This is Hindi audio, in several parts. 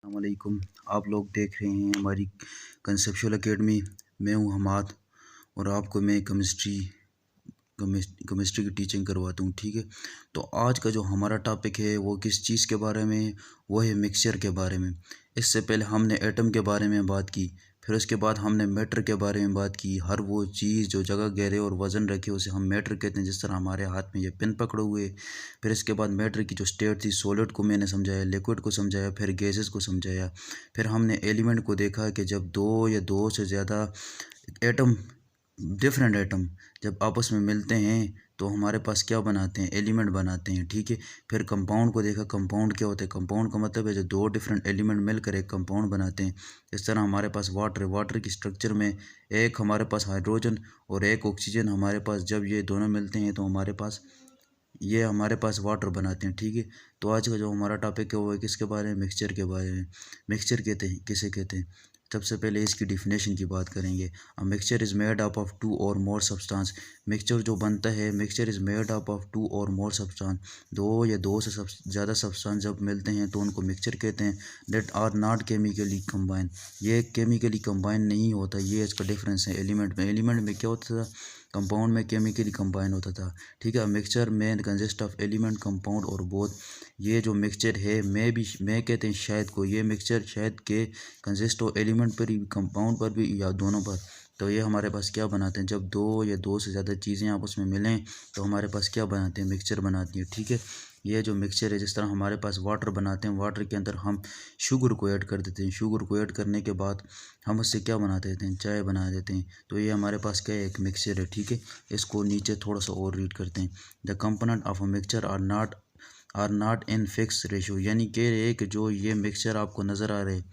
वालेकुम। आप लोग देख रहे हैं हमारी कंसेप्चुअल एकेडमी। मैं हूं हमाद और आपको मैं केमिस्ट्री की टीचिंग करवाता हूं। ठीक है, तो आज का जो हमारा टॉपिक है वो किस चीज़ के बारे में है? वो है मिक्सचर के बारे में। इससे पहले हमने एटम के बारे में बात की, फिर उसके बाद हमने मैटर के बारे में बात की। हर वो चीज़ जो जगह घेरे और वज़न रखे उसे हम मैटर कहते हैं, जिस तरह हमारे हाथ में ये पेन पकड़े हुए। फिर इसके बाद मैटर की जो स्टेट थी, सॉलिड को मैंने समझाया, लिक्विड को समझाया, फिर गैसेस को समझाया। फिर हमने एलिमेंट को देखा कि जब दो या दो से ज़्यादा एटम, डिफरेंट एटम जब आपस में मिलते हैं तो हमारे पास क्या बनाते हैं? एलिमेंट बनाते हैं। ठीक है, फिर कंपाउंड को देखा। कंपाउंड क्या होता है? कंपाउंड का मतलब है जो दो डिफरेंट एलिमेंट मिलकर एक कंपाउंड बनाते हैं। इस तरह हमारे पास वाटर है। वाटर की स्ट्रक्चर में एक हमारे पास हाइड्रोजन और एक ऑक्सीजन हमारे पास, जब ये दोनों मिलते हैं तो हमारे पास वाटर बनाते हैं। ठीक है, तो आज का जो हमारा टॉपिक है वो है किसके बारे में? मिक्सचर के बारे में। मिक्सचर कहते हैं किसे कहते हैं? सबसे पहले इसकी डिफिनेशन की बात करेंगे। A mixture is made up of two और मोर सब्सटेंस। मिक्सचर जो बनता है, mixture is made up of two और मोर सब्सटेंस। दो या दो से ज़्यादा सब्सटेंस जब मिलते हैं तो उनको मिक्सचर कहते हैं। That are not chemically combine. ये केमिकली कंबाइन नहीं होता, ये इसका डिफरेंस है। एलिमेंट में क्या होता था? कंपाउंड में केमिकली कंबाइन होता था। ठीक है, मिक्सचर में कंसिस्ट ऑफ एलिमेंट, कंपाउंड और बोथ। ये जो मिक्सचर है, मैं कहते हैं शायद को, ये मिक्सचर शायद के कंसिस्ट हो एलिमेंट पर ही, कंपाउंड पर भी, या दोनों पर। तो ये हमारे पास क्या बनाते हैं? जब दो या दो से ज़्यादा चीज़ें आपस में मिलें तो हमारे पास क्या बनाते हैं? मिक्सचर बनाती हैं। ठीक है, ये जो मिक्सचर है, जिस तरह हमारे पास वाटर बनाते हैं, वाटर के अंदर हम शुगर को ऐड कर देते हैं। शुगर को ऐड करने के बाद हम उससे क्या बना देते हैं? चाय बना देते हैं। तो ये हमारे पास क्या है? एक मिक्सचर है। ठीक है, इसको नीचे थोड़ा सा और रीड करते हैं। The component of a mixture are not in fix ratio. यानी कि एक जो ये मिक्सचर आपको नज़र आ रहे हैं,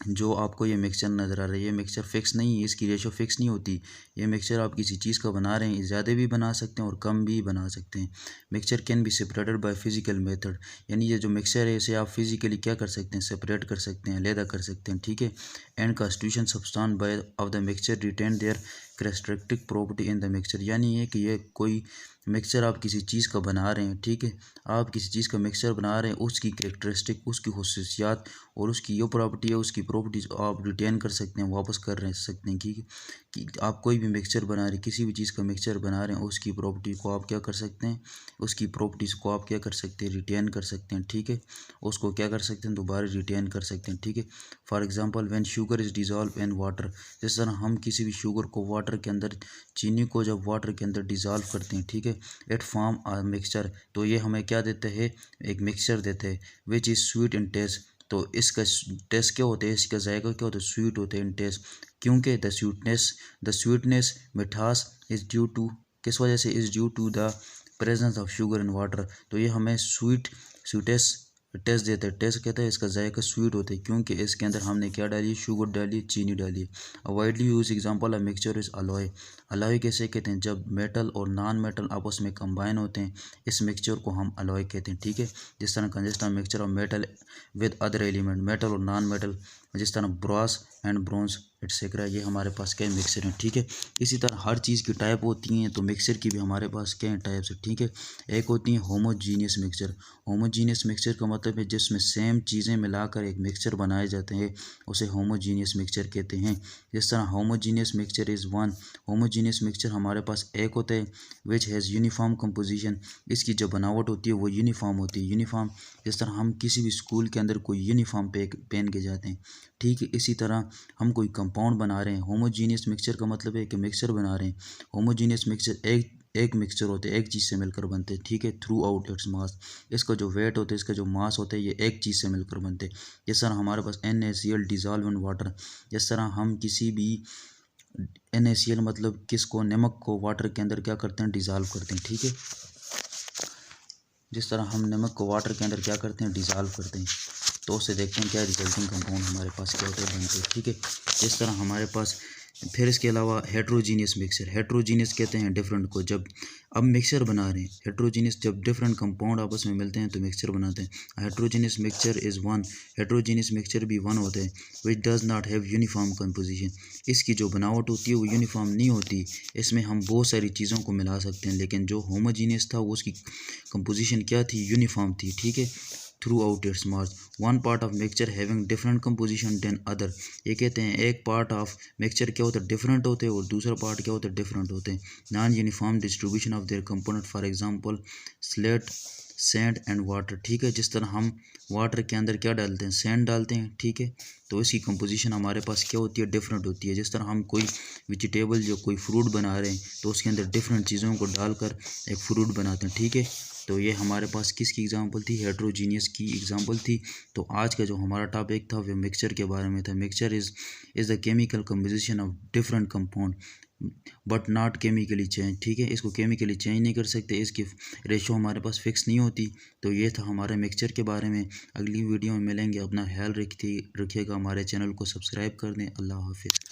जो आपको ये मिक्सचर नज़र आ रहा है, ये मिक्सचर फिक्स नहीं है, इसकी रेशो फिक्स नहीं होती। ये मिक्सचर आप किसी चीज़ का बना रहे हैं, ज़्यादा भी बना सकते हैं और कम भी बना सकते हैं। Mixture can be separated by physical method. यानी ये जो मिक्सचर है इसे आप फिजिकली क्या कर सकते हैं? सेपरेट कर सकते हैं, अलहदा कर सकते हैं। ठीक है, and constitution substance by of the mixture retain their characteristic property in the mixture. यानी ये कि ये कोई मिक्सचर आप किसी चीज़ का बना रहे हैं। ठीक है, आप किसी चीज़ का मिक्सचर बना रहे हैं, उसकी कैरेक्टरिस्टिक, उसकी खसूसियात और उसकी जो प्रॉपर्टी है, उसकी प्रॉपर्टीज़ आप रिटेन कर सकते हैं, वापस कर रह सकते हैं। कि आप कोई भी मिक्सचर बना रहे हैं, किसी भी चीज़ का मिक्सचर बना रहे हैं, उसकी प्रॉपर्टी को आप क्या कर सकते हैं? उसकी प्रॉपर्टीज़ को आप क्या कर सकते हैं? रिटेन कर सकते हैं। ठीक है, उसको क्या कर सकते हैं? दोबारा रिटेन कर सकते हैं। ठीक है, for example when sugar is dissolve in water. जिस तरह हम किसी भी शुगर को वाटर के अंदर, चीनी को जब वाटर के अंदर डिज़ोल्व करते हैं, ठीक है, इट फॉर्म अ मिक्सचर। तो ये हमें क्या देते हैं? एक मिक्सचर देते हैं, which is sweet in taste. तो इसका टेस्ट क्या होता है? इसका जायका क्या होता है? स्वीट होते हैं इन टेस्ट। क्योंकि द स्वीटनेस, मिठास इज़ ड्यू टू, किस वजह से? Is due to the presence of sugar in water. तो ये हमें स्वीटेस टेस्ट देता है। टेस्ट कहता है इसका जायका स्वीट होता है, क्योंकि इसके अंदर हमने क्या डाली? शुगर डाली, चीनी डाली। A widely use example of mixture is alloy. Alloy कैसे कहते हैं? जब मेटल और नॉन मेटल आपस में कंबाइन होते हैं, इस मिक्सचर को हम अलॉय कहते हैं। ठीक है, जिस तरह consist of mixture of metal with other element, metal और नॉन मेटल, जिस तरह ब्रॉस एंड ब्रोंज एटसेट्रा, ये हमारे पास क्या मिक्सचर है। ठीक है, इसी तरह हर चीज़ की टाइप होती हैं, तो मिक्सचर की भी हमारे पास क्या टाइप्स है। ठीक है, एक होती है होमोजीनियस मिक्सचर। होमोजीनियस मिक्सचर का मतलब है जिसमें सेम चीज़ें मिलाकर एक मिक्सचर बनाए जाते हैं, उसे होमोजीनियस मिक्सचर कहते हैं। जिस तरह homogeneous mixture is one. Homogeneous mixture हमारे पास एक होता है विच हैज़ यूनिफॉर्म कंपोजिशन। इसकी जो बनावट होती है वो यूनिफॉर्म होती है। यूनिफॉर्म, जिस तरह हम किसी भी स्कूल के अंदर कोई यूनिफॉर्म पहन के जाते हैं। ठीक है, इसी तरह हम कोई कंपाउंड बना रहे हैं। होमोजीनियस मिक्सचर का मतलब है कि मिक्सचर बना रहे हैं। होमोजीनियस मिक्सचर एक मिक्सचर होते हैं, एक चीज़ से मिलकर बनते हैं। ठीक है, थ्रू आउट इट्स मास। इसका जो वेट होता है, इसका जो मास होता है, ये एक चीज़ से मिलकर बनते हैं। जिस तरह हमारे पास NaCl डिज़ोल्व इन वाटर। जिस तरह हम किसी भी NaCl मतलब किसको? नमक को वाटर के अंदर क्या करते हैं? डिज़ोल्व करते हैं। ठीक है, जिस तरह हम नमक को वाटर के अंदर क्या करते हैं? डिज़ोल्व करते हैं। तो उससे देखते हैं क्या रिजल्टिंग कंपाउंड हमारे पास क्या होते हैं, बनते हैं। ठीक है, जिस तरह हमारे पास, फिर इसके अलावा हेट्रोजीनियस मिक्सचर। हेट्रोजीनियस कहते हैं डिफरेंट को। जब अब मिक्सचर बना रहे हैं, हेट्रोजीनियस जब डिफरेंट कंपाउंड आपस में मिलते हैं तो मिक्सचर बनाते हैं। Heterogeneous mixture is one. Heterogeneous mixture भी वन होता है which does not have uniform composition. इसकी जो बनावट होती है वो यूनिफॉर्म नहीं होती। इसमें हम बहुत सारी चीज़ों को मिला सकते हैं, लेकिन जो होमोजीनियस था वो उसकी कंपोजिशन क्या थी? यूनिफॉर्म थी। ठीक है, throughout its mass. One part of mixture having different composition than other. ये कहते हैं एक पार्ट ऑफ मिक्सचर क्या होता है, डिफरेंट होते हैं, और दूसरा पार्ट क्या होता है, डिफरेंट होते हैं. Non uniform distribution of their component, for example slate, sand and water. ठीक है, जिस तरह हम वाटर के अंदर क्या डालते हैं, सैंड डालते हैं. ठीक है, तो इसकी कंपोजिशन हमारे पास क्या होती है, डिफरेंट होती है. जिस तरह हम कोई वेजिटेबल जो कोई फ्रूट बना रहे हैं तो उसके अंदर डिफरेंट चीज़ों को डालकर एक फ्रूट बनाते हैं. ठीक है, तो ये हमारे पास किसकी एग्जांपल थी, हेट्रोजीनियस की एग्जांपल थी. तो आज का जो हमारा टॉपिक था वो मिक्सचर के बारे में था. Mixture is the chemical composition of different compound but not chemically change. ठीक है, इसको केमिकली चेंज नहीं कर सकते, इसकी रेशो हमारे पास फिक्स नहीं होती. तो ये था हमारे मिक्सचर के बारे में. अगली वीडियो में मिलेंगे. अपना ख्याल रखिएगा, हमारे चैनल को सब्सक्राइब कर दें. अल्लाह हाफिज़.